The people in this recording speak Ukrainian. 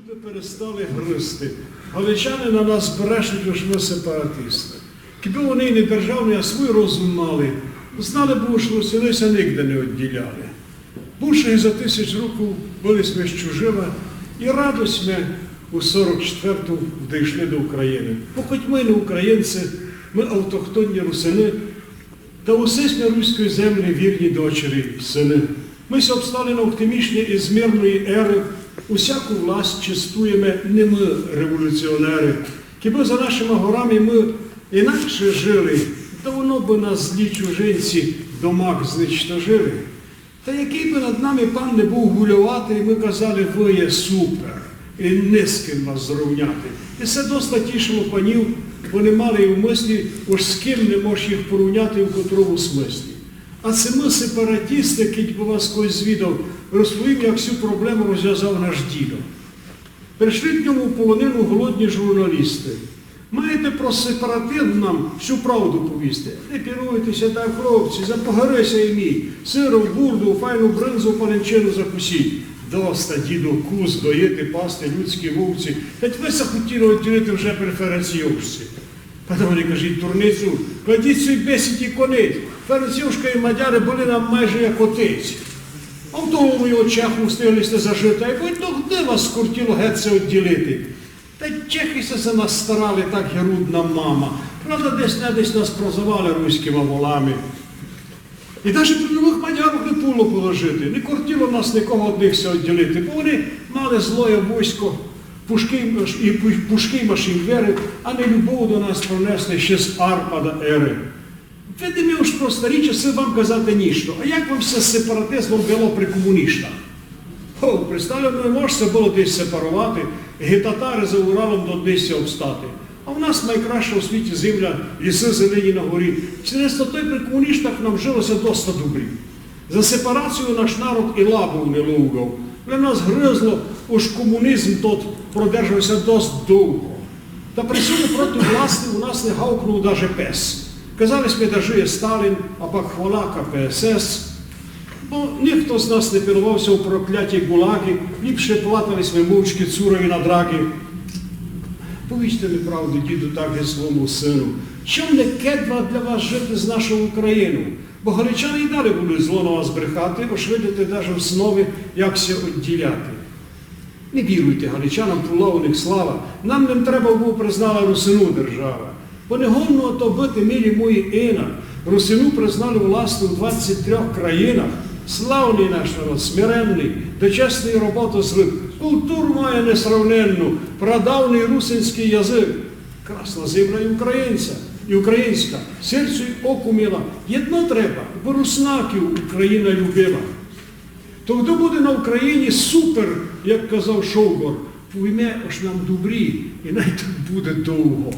люди перестали гризти. Галичани на нас брешуть, що ми сепаратисти. Якби вони не державні, а свій розум мали, знали б, що Русинися нігде не відділяли. Більше за 1000 років були ми чужими, і радость ми у 44-му дійшли до України. Бо хоч ми не українці, ми автохтонні русини, та усе ми руської землі вірні дочері і сини. Ми се обстали на оптимічні і змірної ери, усяку власть чистуємо не ми, революціонери. Хіба за нашими горами ми інакше жили, давно би нас злі чужинці домак зничтожили. Та який би над нами пан не був гулювати, ми казали, ви є супер, і не з ким вас зрівняти. І все доста тішило панів, бо не мали і в мислі, уж з ким не можеш їх порівняти в котрому смислі. А це ми сепаратісти, який би вас когось звідав, розповім, як всю проблему розв'язав наш дідо. Прийшли к ньому в полонину голодні журналісти. Маєте про сепаратизм нам всю правду повісти. Не піруйтеся так, хлопці, запогарися і мій. Сиру, бурду, файну бринзу, паленчину закусіть. Доста, діду, куз, доїти, пасти, людські вовці. Хоч ви захотіли відділити вже преференціюшці. Потім вони кажуть, турницю, кладіть свій бесіді конець. Ференціюшка і мадяри були нам майже як отець. А в тому його чеху встиглися зажити, а й будь де вас скортіло геть це відділити. Та чехися за нас старали, так герудна мама. Правда, десь нас прозивали руськими волами. І навіть при нових мадярах не було положити. Не кортіло нас нікого одних все відділити, бо вони мали злоє військо, пушки і машинвери, а не любов до нас пронесли ще з Арпада ери. Видимо, уж просто річ, все вам казати ніщо. А як вам все з сепаратизмом було при комуністах? Представляю, не можна було десь сепарувати, гетатари за Уралом до десь обстати. А в нас найкраща у світі земля, ліси зелені на горі. Через то той при комуністах нам жилося доста добрі. За сепарацію наш народ і лабу не лугав. Для нас гризло, уж комунізм тот продержався досить довго. Та при цьому проти власти у нас не гавкнув навіть пес. Казали ми, да жиє Сталін, а пак хвала КПСС. Бо ніхто з нас не пілувався у прокляті гулаги, ліпше платились ми мовчки цурові на драги. Повічте ми правду, діду, так і своєму сину. Чом не кедва для вас жити з нашою Україною? Бо галичани й далі будуть зло на вас брехати, ось видите навіть в снові, як ся відділяти. Не віруйте галичанам, була у них слава. Нам не треба було признала Русину держава. Бо не гонно то бити, милі мої інак. Русину признали власну в 23 країнах. Славний наш народ, смиренний, до чесної роботи звик. Культуру має несравненну, прадавний русинський язик. Красна земля і українця, і українська. Серцю й оку мила. Єдно треба, бо руснаків Україна любила. Тоді буде на Україні супер, як казав Шовгор. Пойме аж нам добрі, і навіть буде довго.